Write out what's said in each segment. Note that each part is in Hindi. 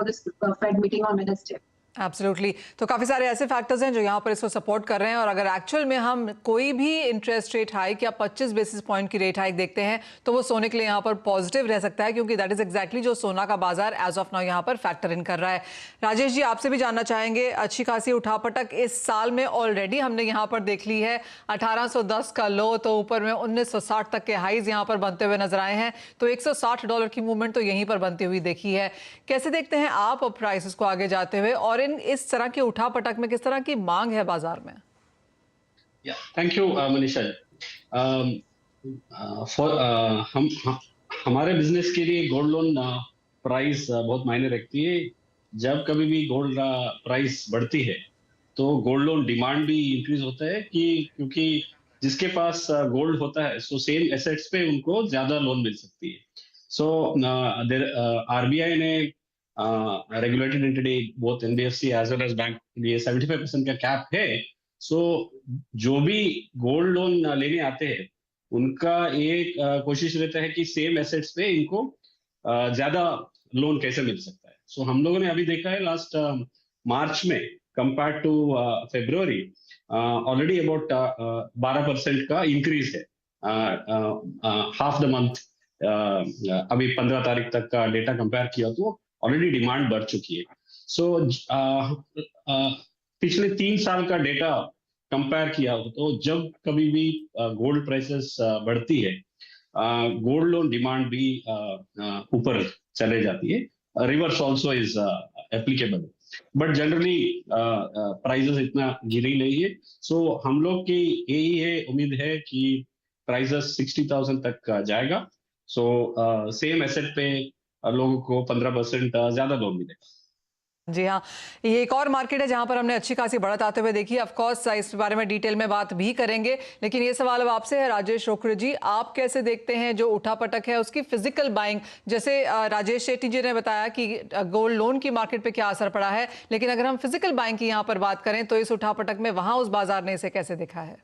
this Fed meeting on Wednesday. Absolutely. तो काफ़ी सारे ऐसे फैक्टर्स हैं जो यहाँ पर इसको सपोर्ट कर रहे हैं, और अगर एक्चुअल में हम कोई भी इंटरेस्ट रेट हाइक या 25 बेसिस पॉइंट की रेट हाइक देखते हैं तो वो सोने के लिए यहाँ पर पॉजिटिव रह सकता है, क्योंकि दैट इज एग्जैक्टली जो सोना का बाजार एज ऑफ नाउ यहाँ पर फैक्टर इन कर रहा है। राजेश जी, आपसे भी जानना चाहेंगे, अच्छी खासी उठापटक इस साल में ऑलरेडी हमने यहाँ पर देख ली है। 1810 का लो तो ऊपर में 1960 तक के हाइज यहाँ पर बनते हुए नजर आए हैं, तो $160 की मूवमेंट तो यहीं पर बनती हुई देखी है। कैसे देखते हैं आप प्राइसेस को आगे जाते हुए, और इस तरह की उठापटक में किस तरह की मांग है बाजार में? Thank you Manisha. हमारे बिजनेस के लिए गोल्ड लोन प्राइस बहुत मायने रखती है। जब कभी भी गोल्ड प्राइस बढ़ती है तो गोल्ड लोन डिमांड भी इंक्रीज होता है, क्योंकि जिसके पास गोल्ड होता है सो सेम एसेट्स पे उनको ज्यादा लोन मिल सकती है। सो आरबीआई ने regulated entity both NBFC as well as bank के लिए 75% का कैप है। सो जो भी गोल्ड लोन लेने आते हैं उनका एक कोशिश रहता है कि सेम एसेट्स पे इनको ज्यादा लोन कैसे मिल सकता है। सो हम लोगों ने अभी देखा है लास्ट मार्च में कंपेयर टू फरवरी ऑलरेडी अबाउट 12% का इंक्रीज है। हाफ द मंथ अभी 15 तारीख तक का डेटा कंपेयर किया तो ऑलरेडी डिमांड बढ़ चुकी है। सो पिछले 3 साल का डेटा कंपेयर किया तो जब कभी भी गोल्ड प्राइसेस बढ़ती है गोल्ड लोन डिमांड भी ऊपर चले जाती है। Reverse also is applicable, but generally prices इतना गिरी नहीं है। सो हम लोग की यही है उम्मीद है कि प्राइसेस 60,000 तक जाएगा। सो सेम एसेट पे लोगों को 15% ज्यादा लोन मिलेगा। जी हाँ, ये एक और मार्केट है जहां पर हमने अच्छी खासी बढ़त आते हुए देखी। ऑफ कोर्स इस बारे में डिटेल में बात भी करेंगे, लेकिन ये सवाल अब आपसे है राजेश रोकड़े जी, आप कैसे देखते हैं जो उठापटक है उसकी फिजिकल बाइंग? जैसे राजेश शेट्टी जी ने बताया कि गोल्ड लोन की मार्केट पे क्या असर पड़ा है, लेकिन अगर हम फिजिकल बाइंग की यहाँ पर बात करें तो इस उठापटक में वहां उस बाजार ने इसे कैसे देखा है?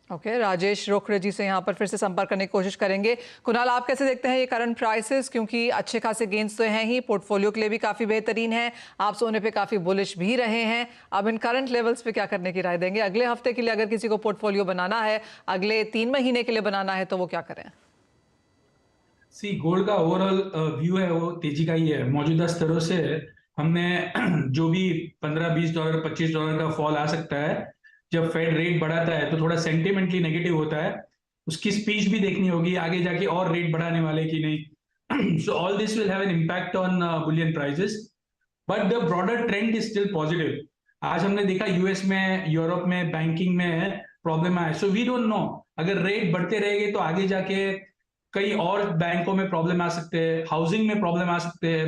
ओके, राजेश रोकड़े जी से यहाँ पर फिर से संपर्क करने की कोशिश करेंगे। कुणाल, आप कैसे देखते हैं ये करंट प्राइसेस? क्योंकि अच्छे खासे गेंस तो हैं ही, पोर्टफोलियो के लिए भी काफ़ी बेहतरीन है, आप सोने पे काफ़ी बुलिश भी रहे हैं। अब इन करंट लेवल्स पे क्या करने की राय देंगे अगले हफ्ते के लिए? अगर किसी को पोर्टफोलियो बनाना है, अगले 3 महीने के लिए बनाना है, तो वो क्या करें? गोल्ड का ओवरऑल व्यू है वो तेजी का ही है। मौजूदा स्तरों से हमने जो भी $15-20 $25 का फॉल आ सकता है जब फेड रेट बढ़ाता है तो थोड़ा सेंटिमेंटली नेगेटिव होता है। उसकी स्पीच भी देखनी होगी आगे जाके और रेट बढ़ाने वाले कि नहीं। So all this will have an impact on Boolean prices, but the broader trend is still positive. आज हमने देखा यूएस में, यूरोप में बैंकिंग में प्रॉब्लम आया। सो वी डोंट नो, अगर रेट बढ़ते रहेंगे तो आगे जाके कई और बैंकों में प्रॉब्लम आ सकते हैं, हाउसिंग में प्रॉब्लम आ सकते हैं,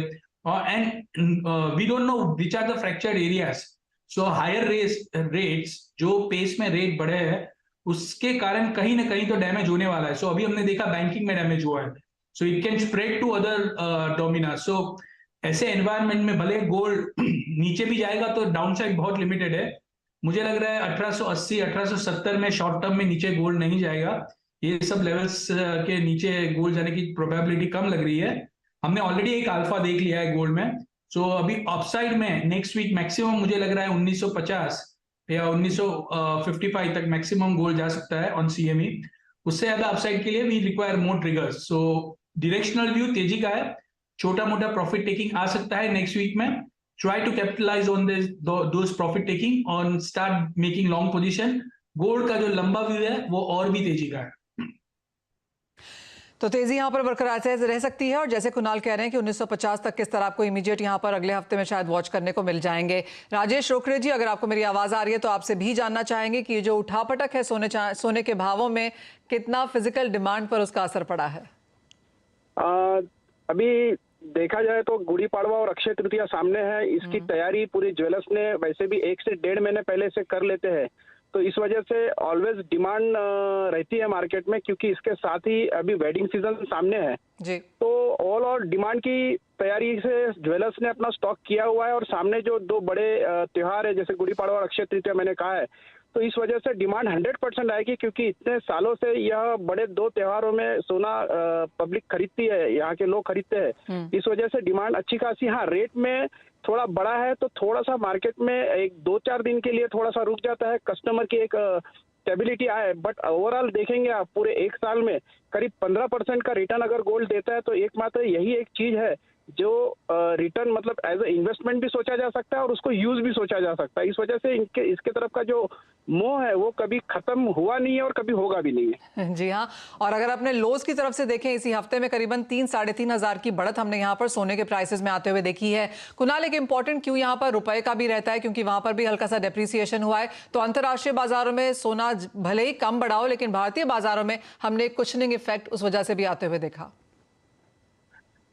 and we don't know which are the fractured areas. So higher rates जो पेस में रेट बढ़े हैं उसके कारण कहीं ना कहीं तो डैमेज होने वाला है। सो अभी हमने देखा बैंकिंग में डैमेज हुआ है, so it can spread to other domain. So ऐसे एनवायरनमेंट में भले गोल्ड नीचे भी जाएगा तो डाउनसाइड बहुत लिमिटेड है। मुझे लग रहा है 1880 1870 में शॉर्ट टर्म में नीचे गोल्ड नहीं जाएगा। ये सब लेवल्स के नीचे गोल्ड जाने की प्रोबेबिलिटी कम लग रही है। हमने ऑलरेडी एक अल्फा देख लिया है गोल्ड में। सो अभी अपसाइड में नेक्स्ट वीक मैक्सिमम मुझे लग रहा है 1950 या 1955 तक मैक्सिमम गोल्ड जा सकता है ऑन सीएमई। उससे ज्यादा अपसाइड के लिए we require more triggers. So directional view तेजी का है, छोटा मोटा प्रॉफिट टेकिंग आ सकता है नेक्स्ट वीक में। Try to capitalise on those profit taking और start making long position. Gold का जो लंबा व्यू है वो और भी तेजी का है, तो तेजी यहाँ पर बरकरार रह सकती है। और जैसे कुणाल कह रहे हैं कि 1950 तक किस तरह आपको इमीडिएट यहाँ पर अगले हफ्ते में शायद वॉच करने को मिल जाएंगे। राजेश रोकड़े जी, अगर आपको मेरी आवाज आ रही है तो आपसे भी जानना चाहेंगे कि ये जो उठापटक है सोने के भावों में, कितना फिजिकल डिमांड पर उसका असर पड़ा है? अभी देखा जाए तो गुड़ी पाड़वा और अक्षय तृतीया सामने है। इसकी तैयारी पूरी ज्वेलर्स ने वैसे भी 1 से 1.5 महीने पहले से कर लेते हैं, तो इस वजह से ऑलवेज डिमांड रहती है मार्केट में, क्योंकि इसके साथ ही अभी वेडिंग सीजन सामने है जी। तो ऑल और डिमांड की तैयारी से ज्वेलर्स ने अपना स्टॉक किया हुआ है। और सामने जो 2 बड़े त्योहार है जैसे गुड़ी पाड़वा और अक्षय तृतीया मैंने कहा है, तो इस वजह से डिमांड 100% आएगी, क्योंकि इतने सालों से यह बड़े 2 त्योहारों में सोना पब्लिक खरीदती है, यहाँ के लोग खरीदते हैं। इस वजह से डिमांड अच्छी खासी। हाँ, रेट में थोड़ा बड़ा है तो थोड़ा सा मार्केट में एक 2-4 दिन के लिए थोड़ा सा रुक जाता है, कस्टमर की एक स्टेबिलिटी आए। बट ओवरऑल देखेंगे आप पूरे 1 साल में करीब 15% का रिटर्न अगर गोल्ड देता है, तो एकमात्र यही एक चीज है जो रिटर्न मतलब एज ए इन्वेस्टमेंट भी सोचा जा सकता है और उसको यूज भी सोचा जा सकता है। इस वजह से इसके तरफ का जो मोह है वो कभी खत्म हुआ नहीं है और कभी होगा भी नहीं है। जी हाँ, और अगर अपने लोज की तरफ से देखें, इसी हफ्ते में करीबन 3-3.5 हज़ार की बढ़त हमने यहाँ पर सोने के प्राइसेस में आते हुए देखी है। कुणाल, एक इंपॉर्टेंट क्यों यहाँ पर रुपए का भी रहता है, क्योंकि वहां पर भी हल्का सा डेप्रिसिएशन हुआ है। तो अंतर्राष्ट्रीय बाजारों में सोना भले ही कम बढ़ा हो, लेकिन भारतीय बाजारों में हमने कुशनिंग इफेक्ट उस वजह से भी आते हुए देखा।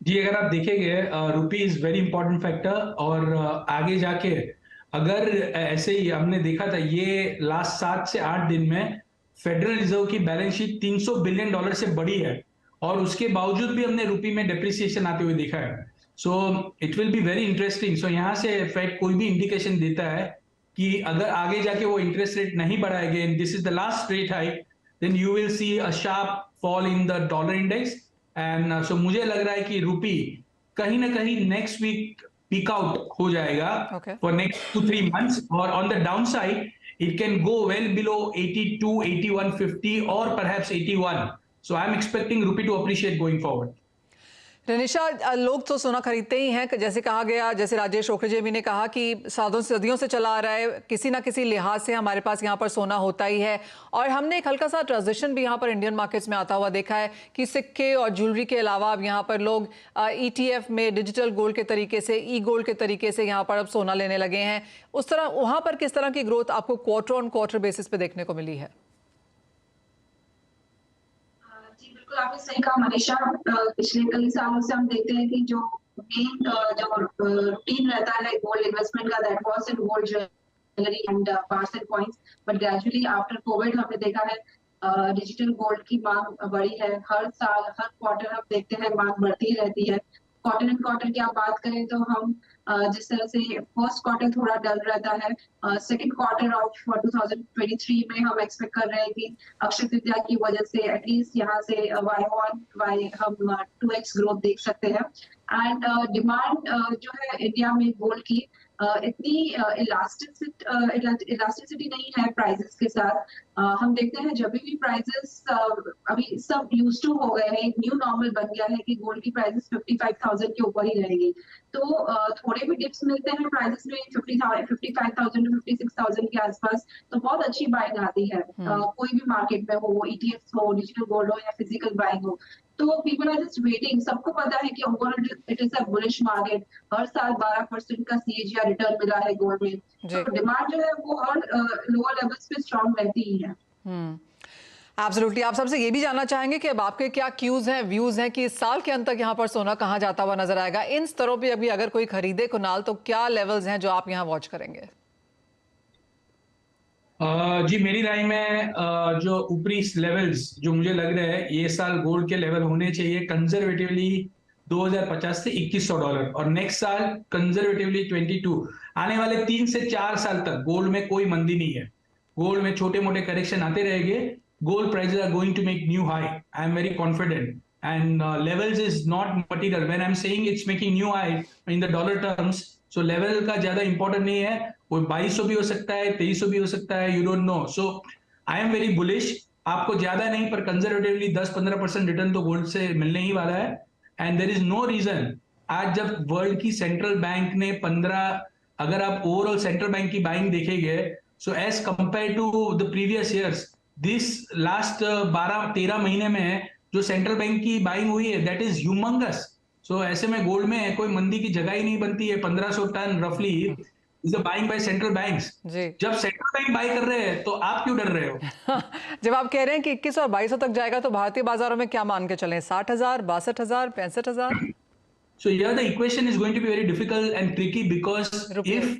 जी, अगर आप देखेंगे रुपी इज वेरी इंपॉर्टेंट फैक्टर, और आगे जाके अगर ऐसे ही हमने देखा था, ये लास्ट 7 से 8 दिन में फेडरल रिजर्व की बैलेंस शीट $300 बिलियन से बड़ी है, और उसके बावजूद भी हमने रुपी में डेप्रिसिएशन आते हुए देखा है। So it will be very interesting. So यहाँ से फेड कोई भी इंडिकेशन देता है कि अगर आगे जाके वो इंटरेस्ट रेट नहीं बढ़ाएंगे, this is the last rate hike, then you will see a sharp fall in the dollar index. And so मुझे लग रहा है कि रुपी कहीं ना कहीं नेक्स्ट वीक पीक आउट हो जाएगा फॉर नेक्स्ट 2-3 मंथ्स, और on the down side it can go well below 82, 81.50 और perhaps 81. So I am expecting rupee to appreciate going forward. Ranisha, लोग तो सोना खरीदते ही हैं, जैसे कहा गया, जैसे राजेश ओखरे भी ने कहा कि सदियों से चला आ रहा है, किसी ना किसी लिहाज से हमारे पास यहाँ पर सोना होता ही है। और हमने एक हल्का सा ट्रांजिशन भी यहाँ पर इंडियन मार्केट्स में आता हुआ देखा है कि सिक्के और ज्वेलरी के अलावा अब यहाँ पर लोग ETF में डिजिटल गोल्ड के तरीके से, ई गोल्ड के तरीके से यहाँ पर अब सोना लेने लगे हैं। उस तरह वहाँ पर किस तरह की ग्रोथ आपको क्वार्टर ऑन क्वार्टर बेसिस पे देखने को मिली है? बिल्कुल आपने सही कहा मनीषा। पिछले कई सालों से हम देखते हैं कि जो मेन जो रूटीन रहता है गोल्ड इन्वेस्टमेंट का, that was in gold jewellery and bars and coins, but gradually after Covid हमने देखा है डिजिटल गोल्ड की मांग बढ़ी है। हर साल हर क्वार्टर हम देखते हैं मांग बढ़ती रहती है। क्वार्टर एंड क्वार्टर की आप बात करें तो हम जिस तरह से फर्स्ट क्वार्टर थोड़ा डल रहता है, सेकंड क्वार्टर ऑफ 2023 में हम एक्सपेक्ट कर रहे हैं कि अक्षय तृतीया की वजह से एटलीस्ट यहाँ से वाई हम 2x ग्रोथ देख सकते हैं। एंड डिमांड जो है इंडिया में गोल्ड की इतनी इलास्टिसिटी नहीं है प्राइसेस के साथ। हम देखते हैं जब भी प्राइसेस अभी सब यूज्ड टू हो गए हैं, एक न्यू नॉर्मल बन गया है कि गोल्ड की प्राइसेस 55,000 के ऊपर ही रहेगी। तो थोड़े भी डिप्स मिलते हैं प्राइसेस में 55,000 टू 56,000 के आसपास, तो बहुत अच्छी बाइंग आती है। कोई भी मार्केट में हो, वो ETFs हो, डिजिटल गोल्ड हो या फिजिकल बाइंग हो, तो पीपल आर जस्ट वेटिंग। सबको पता है कि overall it is a bullish market. हर साल 12% का CAGR रिटर्न मिला है गोल्ड में, तो डिमांड जो है वो हर लोअर लेवल्स पे स्ट्रांग रहती ही है। एब्सोल्युटली। आप सबसे ये भी जानना चाहेंगे कि अब आपके क्या क्यूज हैं, व्यूज हैं कि इस साल के अंत तक यहाँ पर सोना कहाँ जाता हुआ नजर आएगा? इन स्तरों पे अभी अगर कोई खरीदे कुणाल, तो क्या लेवल्स हैं जो आप यहाँ वॉच करेंगे? जी, मेरी राय में जो ऊपरी लेवल्स जो मुझे लग रहा है ये साल गोल्ड के लेवल होने चाहिए कंजर्वेटिवली 2050 से $2,100, और नेक्स्ट साल कंजर्वेटिवली 22। आने वाले 3 से 4 साल तक गोल्ड में कोई मंदी नहीं है। गोल्ड में छोटे मोटे करेक्शन आते रहेंगे। Gold prices are going to make new high, I am very confident, and levels is not material when I am saying it's making new high in the dollar terms. So level का ज्यादा इंपॉर्टेंट नहीं है, वो 2200 भी हो सकता है, 2300 भी हो सकता है, you don't know. So I am very bullish. आपको ज्यादा नहीं पर कंजर्वेटिवली 10-15% रिटर्न तो गोल्ड से मिलने ही वाला है, and there is no reason. आज जब वर्ल्ड की सेंट्रल बैंक ने 15, अगर आप ओवरऑल सेंट्रल बैंक की बाइंग देखेंगे, so as compare to the previous years, this last 12-13 महीने में जो सेंट्रल बैंक की बाइंग हुई है, दैट इज ह्यूमंगस। सो ऐसे में गोल्ड में कोई मंदी की जगह ही नहीं बनती है। 1500 टन रफली is a buying by central banks. जब सेंट्रल बैंक बाई कर रहे हैं तो आप क्यों डर रहे हो? जब आप कह रहे हैं कि 2100 और 2200 तक जाएगा, तो भारतीय बाजारों में क्या मान के चलें? 60,000, 62,000, 65,000? So here the equation is going to be very difficult and tricky, because if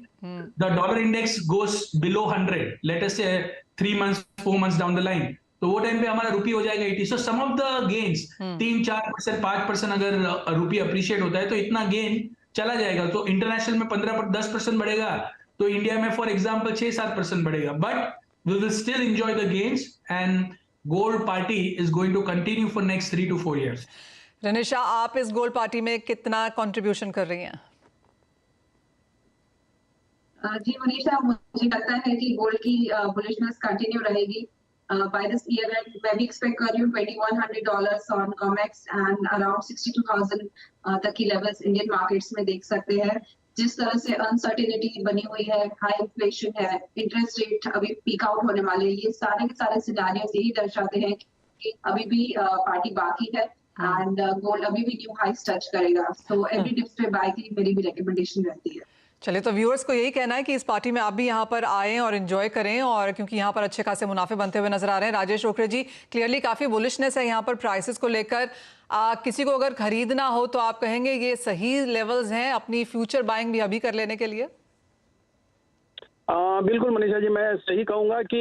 the dollar index goes below 100, let us say 3 months, 4 months down the line, तो वो टाइम पे हमारा रुपी हो जाएगा 80। सो सम ऑफ द गेन्स 3-4%, 5% अगर रुपी अप्रिशिएट होता है तो इतना गेन चला जाएगा। तो इंटरनेशनल में 10% बढ़ेगा, तो इंडिया में फॉर एग्जांपल 6-7% बढ़ेगा। But we will still enjoy the gains, and gold party is going to continue for next 3 to 4 years. रनिशा, आप इस गोल्ड पार्टी में कितना कंट्रीब्यूशन कर रही हैं? जी मनीषा, मुझे लगता है कि गोल्ड की बुलिशनेस कंटिन्यू रहेगी बाय दिस ईयर एंड। मैं भी एक्सपेक्ट कर रही हूँ $2100 ऑन कॉमेक्स एंड अराउंड 62,000 तक की लेवल्स इंडियन मार्केट्स में देख सकते हैं। जिस तरह से अनसर्टेनिटी बनी हुई है, हाई इन्फ्लेशन है, इंटरेस्ट रेट अभी पीक आउट होने वाले, ये सारे के सारे सिनेरियोस यही दर्शाते हैं कि अभी भी पार्टी बाकी है एंड गोल्ड अभी भी न्यू हाइस टच करेगा। सो एवरी डिप्स पे बाय की मेरी भी रिकमेंडेशन रहती है। चलिए, तो व्यूअर्स को यही कहना है कि इस पार्टी में आप भी यहाँ पर आएँ और एंजॉय करें, और क्योंकि यहाँ पर अच्छे खासे मुनाफे बनते हुए नजर आ रहे हैं। राजेश रोकड़े जी, क्लियरली काफ़ी बुलिशनेस है यहाँ पर प्राइसेस को लेकर। किसी को अगर खरीदना हो तो आप कहेंगे ये सही लेवल्स हैं अपनी फ्यूचर बाइंग भी अभी कर लेने के लिए? बिल्कुल मनीषा जी, मैं सही कहूंगा कि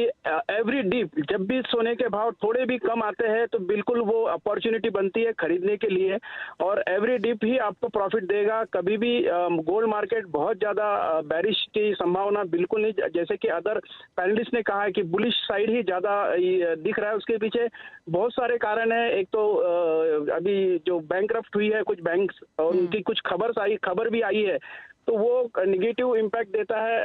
एवरी डिप, जब भी सोने के भाव थोड़े भी कम आते हैं तो बिल्कुल वो अपॉर्चुनिटी बनती है खरीदने के लिए, और एवरी डिप ही आपको प्रॉफिट देगा। कभी भी गोल्ड मार्केट बहुत ज़्यादा बैरिश की संभावना बिल्कुल नहीं, जैसे कि अदर पैनलिस्ट ने कहा है कि बुलिश साइड ही ज़्यादा दिख रहा है। उसके पीछे बहुत सारे कारण हैं। एक तो अभी जो बैंकरप्ट हुई है कुछ बैंक्स, और उनकी कुछ खबर भी आई है, तो वो नेगेटिव इम्पैक्ट देता है।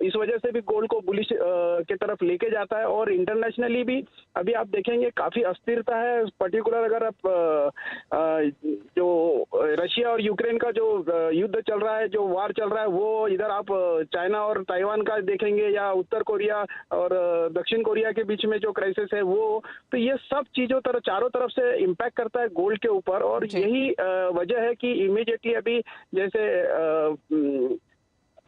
इस वजह से भी गोल्ड को बुलिश के तरफ लेके जाता है। और इंटरनेशनली भी अभी आप देखेंगे काफ़ी अस्थिरता है। पर्टिकुलर अगर आप जो रशिया और यूक्रेन का जो युद्ध चल रहा है, जो वार चल रहा है, वो इधर आप चाइना और ताइवान का देखेंगे, या उत्तर कोरिया और दक्षिण कोरिया के बीच में जो क्राइसिस है वो, तो ये सब चीज़ों चारों तरफ से इम्पैक्ट करता है गोल्ड के ऊपर। और यही वजह है कि इमीडिएटली अभी जैसे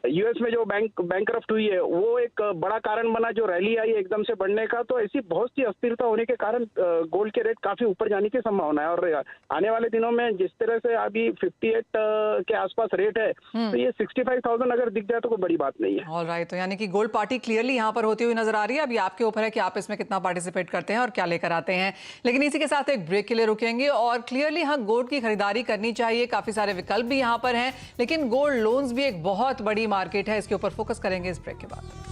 यूएस में जो बैंकरप्ट हुई है वो एक बड़ा कारण बना, जो रैली आई एकदम से बढ़ने का। तो ऐसी बहुत सी अस्थिरता होने के कारण गोल्ड के रेट काफी ऊपर जाने की संभावना है। और आने वाले दिनों में जिस तरह से अभी 58 के आसपास रेट है, तो ये 65,000 अगर दिख जाए तो कोई बड़ी बात नहीं है। ऑलराइट, तो यानी कि गोल्ड पार्टी क्लियरली यहाँ पर होती हुई नजर आ रही है। अभी आपके ऊपर है कि आप इसमें कितना पार्टिसिपेट करते हैं और क्या लेकर आते हैं। लेकिन इसी के साथ एक ब्रेक के लिए रुकेंगे, और क्लियरली हाँ, गोल्ड की खरीदारी करनी चाहिए। काफी सारे विकल्प भी यहाँ पर हैं, लेकिन गोल्ड लोन्स भी एक बहुत बड़ी मार्केट है। इसके ऊपर फोकस करेंगे इस ब्रेक के बाद।